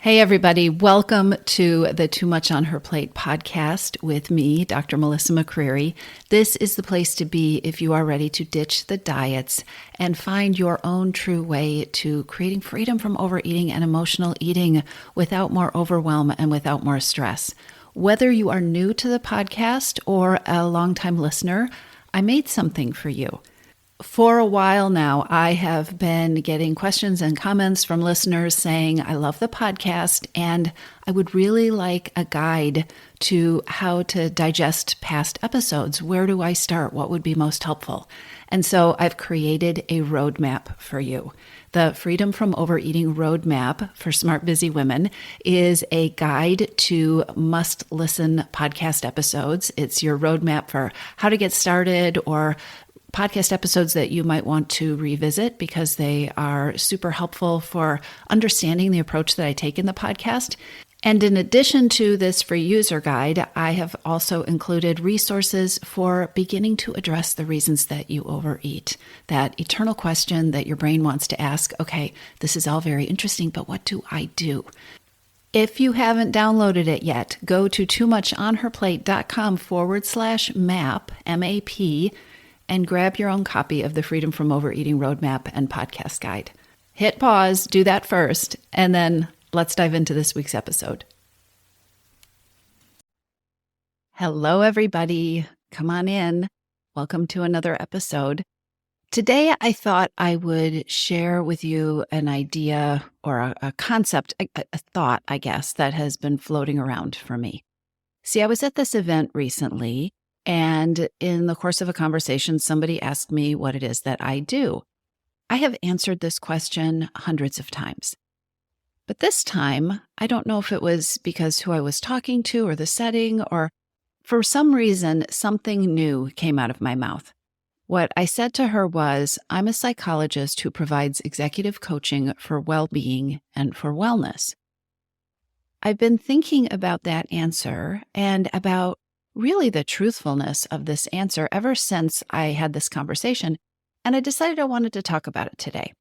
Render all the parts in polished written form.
Hey, everybody. Welcome to the Too Much on Her Plate podcast with me, Dr. Melissa McCreary. This is the place to be if you are ready to ditch the diets and find your own true way to creating freedom from overeating and emotional eating without more overwhelm and without more stress. Whether you are new to the podcast or a longtime listener, I made something for you. For a while now, I have been getting questions and comments from listeners saying, I love the podcast and I would really like a guide to how to digest past episodes. Where do I start? What would be most helpful? And so I've created a roadmap for you. The Freedom from Overeating Roadmap for Smart Busy Women is a guide to must-listen podcast episodes. It's your roadmap for how to get started or podcast episodes that you might want to revisit because they are super helpful for understanding the approach that I take in the podcast. And in addition to this free user guide, I have also included resources for beginning to address the reasons that you overeat. That eternal question that your brain wants to ask, okay, this is all very interesting, but what do I do? If you haven't downloaded it yet, go to toomuchonherplate.com/map, M-A-P, and grab your own copy of the Freedom from Overeating Roadmap and Podcast Guide. Hit pause, do that first, and then let's dive into this week's episode. Hello, everybody. Come on in. Welcome to another episode. Today, I thought I would share with you an idea or a concept, a thought, I guess, that has been floating around for me. See, I was at this event recently, and in the course of a conversation, somebody asked me what it is that I do. I have answered this question hundreds of times. But this time, I don't know if it was because who I was talking to or the setting, or for some reason, something new came out of my mouth. What I said to her was, I'm a psychologist who provides executive coaching for well-being and for wellness. I've been thinking about that answer and about really the truthfulness of this answer ever since I had this conversation, and I decided I wanted to talk about it today.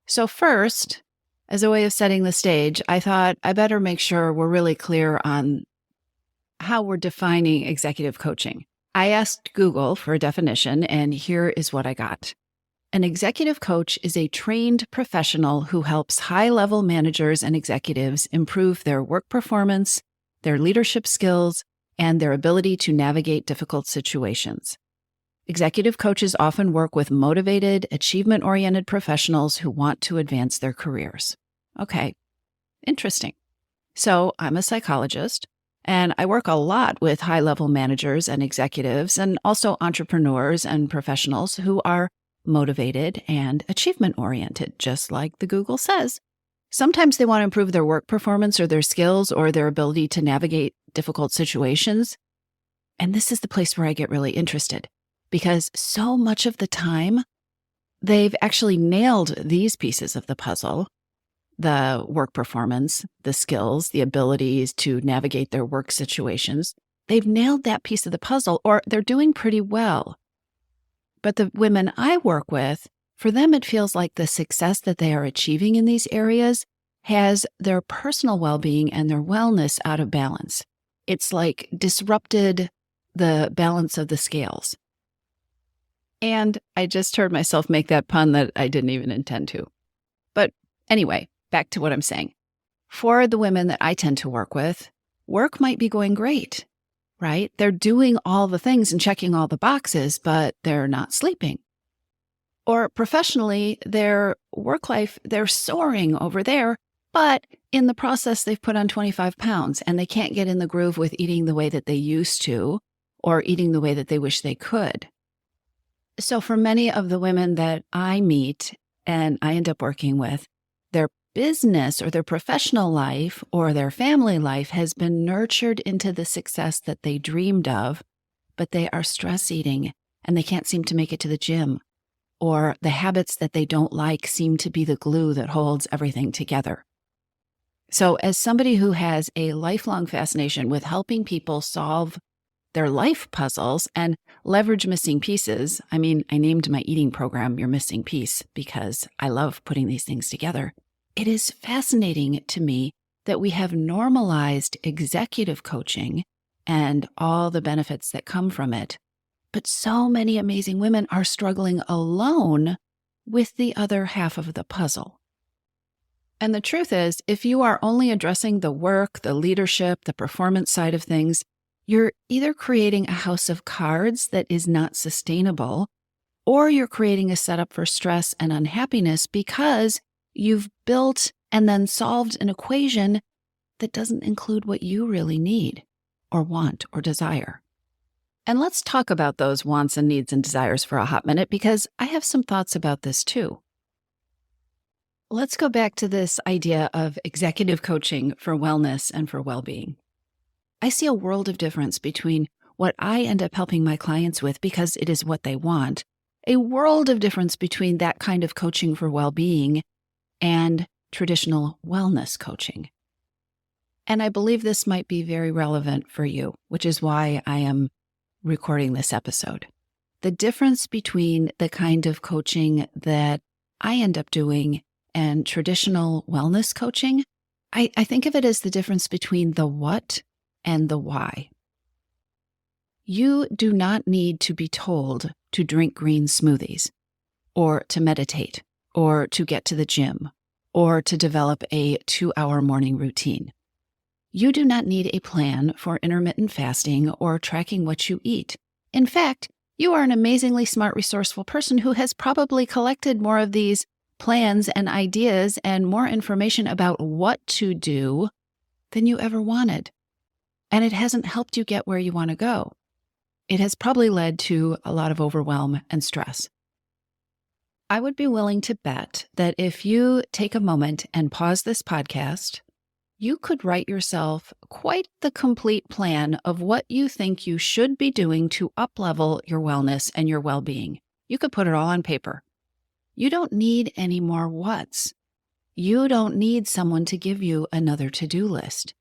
So first, as a way of setting the stage, I thought I better make sure we're really clear on how we're defining executive coaching. I asked Google for a definition, and here is what I got. An executive coach is a trained professional who helps high-level managers and executives improve their work performance, their leadership skills, and their ability to navigate difficult situations. Executive coaches often work with motivated, achievement-oriented professionals who want to advance their careers. Okay, interesting. So I'm a psychologist, and I work a lot with high-level managers and executives, and also entrepreneurs and professionals who are motivated and achievement-oriented, just like the Google says. Sometimes they want to improve their work performance or their skills or their ability to navigate difficult situations. And this is the place where I get really interested because so much of the time, they've actually nailed these pieces of the puzzle, the work performance, the skills, the abilities to navigate their work situations. They've nailed that piece of the puzzle, or they're doing pretty well. But the women I work with, for them, it feels like the success that they are achieving in these areas has their personal well-being and their wellness out of balance. It's like disrupted the balance of the scales. And I just heard myself make that pun that I didn't even intend to. But anyway, back to what I'm saying. For the women that I tend to work with, work might be going great, right? They're doing all the things and checking all the boxes, but they're not sleeping. Or professionally, their work life, they're soaring over there, but in the process, they've put on 25 pounds and they can't get in the groove with eating the way that they used to or eating the way that they wish they could. So for many of the women that I meet and I end up working with, their business or their professional life or their family life has been nurtured into the success that they dreamed of, but they are stress eating and they can't seem to make it to the gym. Or the habits that they don't like seem to be the glue that holds everything together. So as somebody who has a lifelong fascination with helping people solve their life puzzles and leverage missing pieces, I mean, I named my eating program Your Missing Piece because I love putting these things together. It is fascinating to me that we have normalized executive coaching and all the benefits that come from it. But so many amazing women are struggling alone with the other half of the puzzle. And the truth is, if you are only addressing the work, the leadership, the performance side of things, you're either creating a house of cards that is not sustainable, or you're creating a setup for stress and unhappiness because you've built and then solved an equation that doesn't include what you really need or want or desire. And let's talk about those wants and needs and desires for a hot minute, because I have some thoughts about this too. Let's go back to this idea of executive coaching for wellness and for well-being. I see a world of difference between what I end up helping my clients with because it is what they want, a world of difference between that kind of coaching for well-being and traditional wellness coaching. And I believe this might be very relevant for you, which is why I am recording this episode. The difference between the kind of coaching that I end up doing and traditional wellness coaching, I think of it as the difference between the what and the why. You do not need to be told to drink green smoothies, or to meditate, or to get to the gym, or to develop a 2-hour morning routine. You do not need a plan for intermittent fasting or tracking what you eat. In fact, you are an amazingly smart, resourceful person who has probably collected more of these plans and ideas and more information about what to do than you ever wanted. And it hasn't helped you get where you want to go. It has probably led to a lot of overwhelm and stress. I would be willing to bet that if you take a moment and pause this podcast, you could write yourself quite the complete plan of what you think you should be doing to up-level your wellness and your well-being. You could put it all on paper. You don't need any more whats. You don't need someone to give you another to-do list.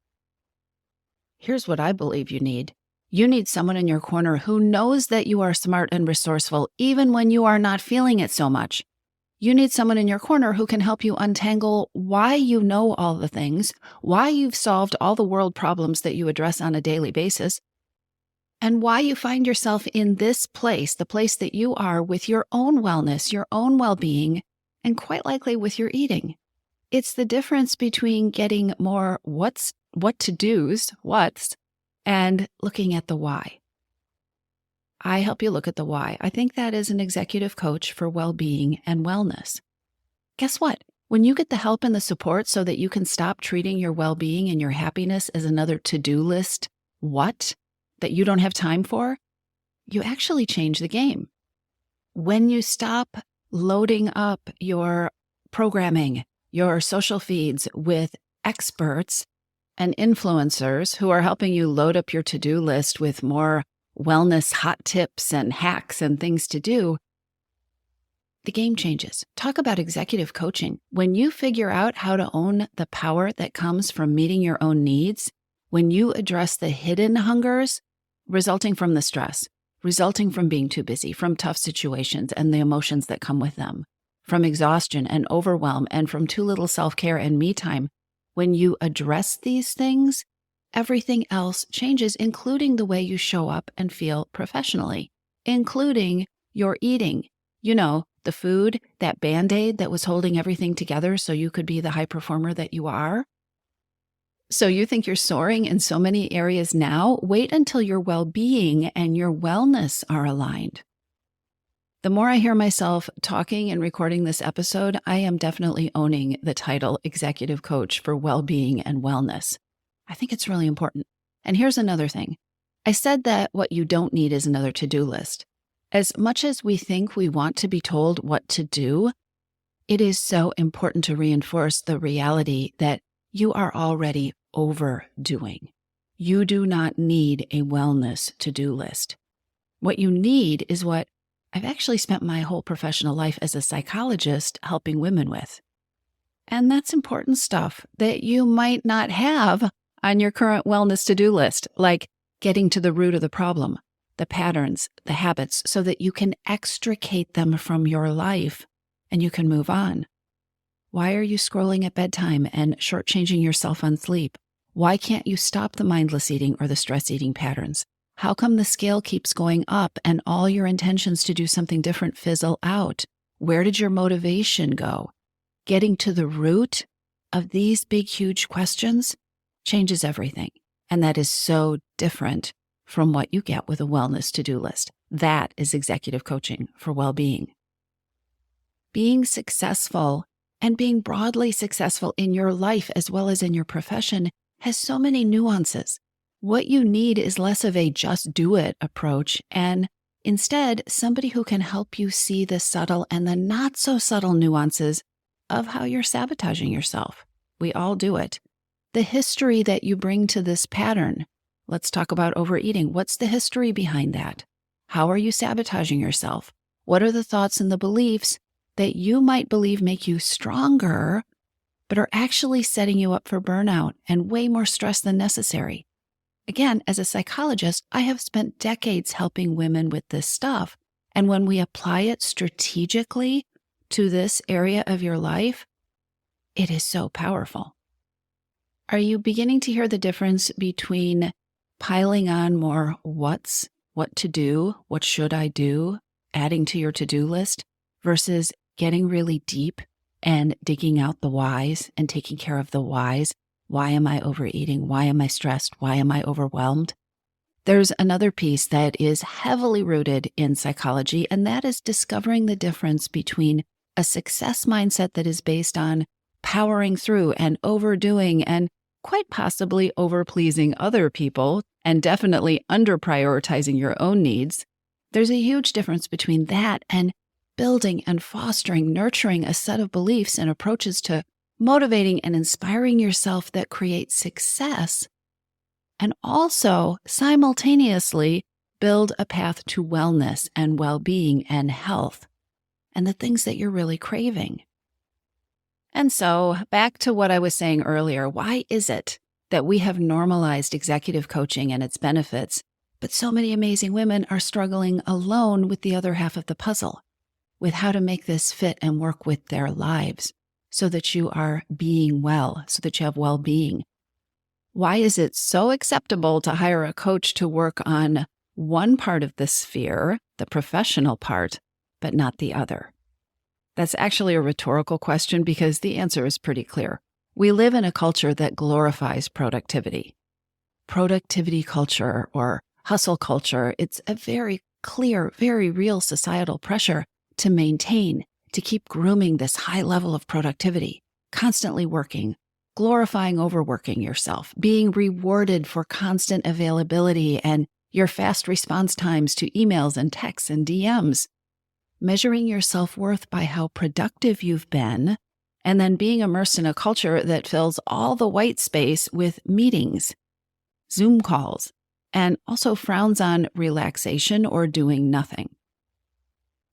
Here's what I believe you need. You need someone in your corner who knows that you are smart and resourceful, even when you are not feeling it so much. You need someone in your corner who can help you untangle why you know all the things, why you've solved all the world problems that you address on a daily basis, and why you find yourself in this place, the place that you are with your own wellness, your own well-being, and quite likely with your eating. It's the difference between getting more what to-dos, and looking at the why. I help you look at the why. I think that is an executive coach for well-being and wellness. Guess what? When you get the help and the support so that you can stop treating your well-being and your happiness as another to-do list, that you don't have time for, you actually change the game. When you stop loading up your programming, your social feeds with experts and influencers who are helping you load up your to-do list with more wellness hot tips and hacks and things to do, the game changes. Talk about executive coaching. When you figure out how to own the power that comes from meeting your own needs, when you address the hidden hungers resulting from the stress, resulting from being too busy, from tough situations and the emotions that come with them, from exhaustion and overwhelm, and from too little self-care and me time, when you address these things, everything else changes, including the way you show up and feel professionally, including your eating. You know, the food, that Band-Aid that was holding everything together so you could be the high performer that you are. So you think you're soaring in so many areas now? Wait until your well-being and your wellness are aligned. The more I hear myself talking and recording this episode, I am definitely owning the title Executive Coach for Well-Being and Wellness. I think it's really important. And here's another thing. I said that what you don't need is another to-do list. As much as we think we want to be told what to do, it is so important to reinforce the reality that you are already overdoing. You do not need a wellness to-do list. What you need is what I've actually spent my whole professional life as a psychologist helping women with. And that's important stuff that you might not have on your current wellness to-do list, like getting to the root of the problem, the patterns, the habits, so that you can extricate them from your life and you can move on. Why are you scrolling at bedtime and shortchanging yourself on sleep? Why can't you stop the mindless eating or the stress eating patterns? How come the scale keeps going up and all your intentions to do something different fizzle out? Where did your motivation go? Getting to the root of these big, huge questions changes everything. And that is so different from what you get with a wellness to-do list. That is executive coaching for well-being. Being successful and being broadly successful in your life as well as in your profession has so many nuances. What you need is less of a just do it approach and instead somebody who can help you see the subtle and the not so subtle nuances of how you're sabotaging yourself. We all do it. The history that you bring to this pattern. Let's talk about overeating. What's the history behind that? How are you sabotaging yourself? What are the thoughts and the beliefs that you might believe make you stronger, but are actually setting you up for burnout and way more stress than necessary? Again, as a psychologist, I have spent decades helping women with this stuff. And when we apply it strategically to this area of your life, it is so powerful. Are you beginning to hear the difference between piling on more what to do, what should I do, adding to your to-do list, versus getting really deep and digging out the whys and taking care of the whys? Why am I overeating? Why am I stressed? Why am I overwhelmed? There's another piece that is heavily rooted in psychology, and that is discovering the difference between a success mindset that is based on powering through and overdoing and quite possibly overpleasing other people and definitely under-prioritizing your own needs. There's a huge difference between that and building and fostering, nurturing a set of beliefs and approaches to motivating and inspiring yourself that create success, and also simultaneously build a path to wellness and well-being and health and the things that you're really craving. And so back to what I was saying earlier, why is it that we have normalized executive coaching and its benefits, but so many amazing women are struggling alone with the other half of the puzzle, with how to make this fit and work with their lives so that you are being well, so that you have well-being? Why is it so acceptable to hire a coach to work on one part of the sphere, the professional part, but not the other? That's actually a rhetorical question because the answer is pretty clear. We live in a culture that glorifies productivity. Productivity culture or hustle culture, it's a very clear, very real societal pressure to maintain, to keep grooming this high level of productivity, constantly working, glorifying overworking yourself, being rewarded for constant availability and your fast response times to emails and texts and DMs, measuring your self-worth by how productive you've been, and then being immersed in a culture that fills all the white space with meetings, Zoom calls, and also frowns on relaxation or doing nothing.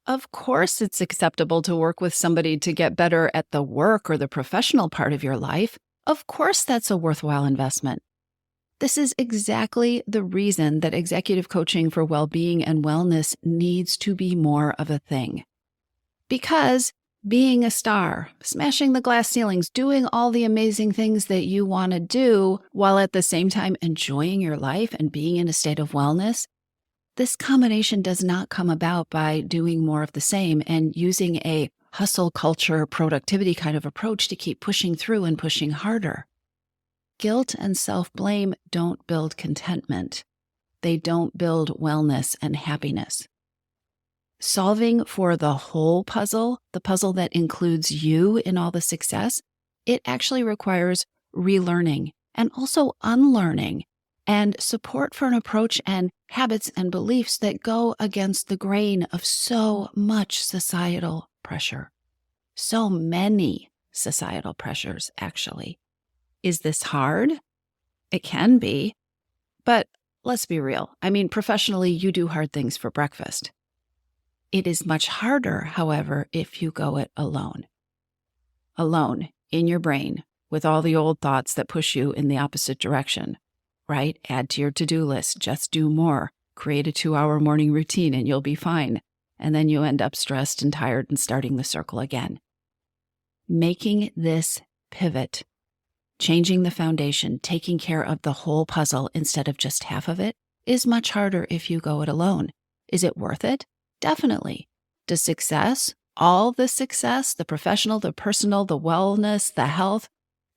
Of course, it's acceptable to work with somebody to get better at the work or the professional part of your life. Of course, that's a worthwhile investment. This is exactly the reason that executive coaching for well-being and wellness needs to be more of a thing. Because being a star, smashing the glass ceilings, doing all the amazing things that you want to do while at the same time enjoying your life and being in a state of wellness, this combination does not come about by doing more of the same and using a hustle culture, productivity kind of approach to keep pushing through and pushing harder. Guilt and self-blame don't build contentment. They don't build wellness and happiness. Solving for the whole puzzle, the puzzle that includes you in all the success, it actually requires relearning and also unlearning and support for an approach and habits and beliefs that go against the grain of so much societal pressure. So many societal pressures, actually. Is this hard? It can be, but let's be real. I mean, professionally, you do hard things for breakfast. It is much harder, however, if you go it alone. Alone, in your brain, with all the old thoughts that push you in the opposite direction, right? Add to your to-do list, just do more, create a 2-hour morning routine and you'll be fine. And then you end up stressed and tired and starting the circle again. Making this pivot, changing the foundation, taking care of the whole puzzle instead of just half of it, is much harder if you go it alone. Is it worth it? Definitely. Does success, all the success, the professional, the personal, the wellness, the health,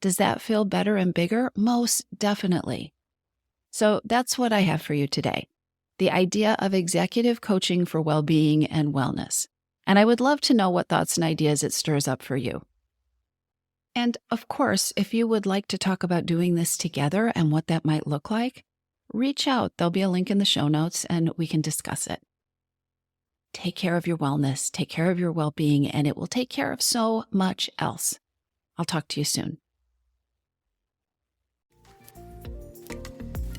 does that feel better and bigger? Most definitely. So that's what I have for you today. The idea of executive coaching for well-being and wellness. And I would love to know what thoughts and ideas it stirs up for you. And of course, if you would like to talk about doing this together and what that might look like, reach out. There'll be a link in the show notes and we can discuss it. Take care of your wellness, take care of your well-being, and it will take care of so much else. I'll talk to you soon.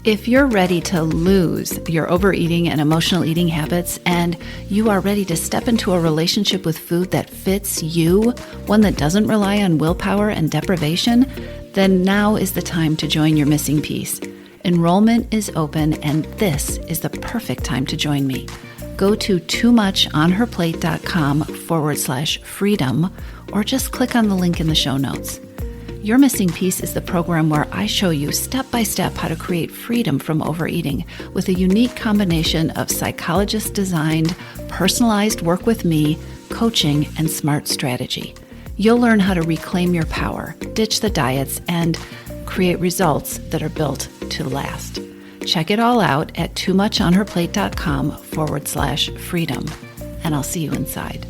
If you're ready to lose your overeating and emotional eating habits, and you are ready to step into a relationship with food that fits you, one that doesn't rely on willpower and deprivation, then now is the time to join your missing piece. Enrollment is open, and this is the perfect time to join me. Go to toomuchonherplate.com/freedom, or just click on the link in the show notes. Your Missing Piece is the program where I show you step-by-step how to create freedom from overeating with a unique combination of psychologist-designed, personalized work with me, coaching, and smart strategy. You'll learn how to reclaim your power, ditch the diets, and create results that are built to last. Check it all out at toomuchonherplate.com/freedom, and I'll see you inside.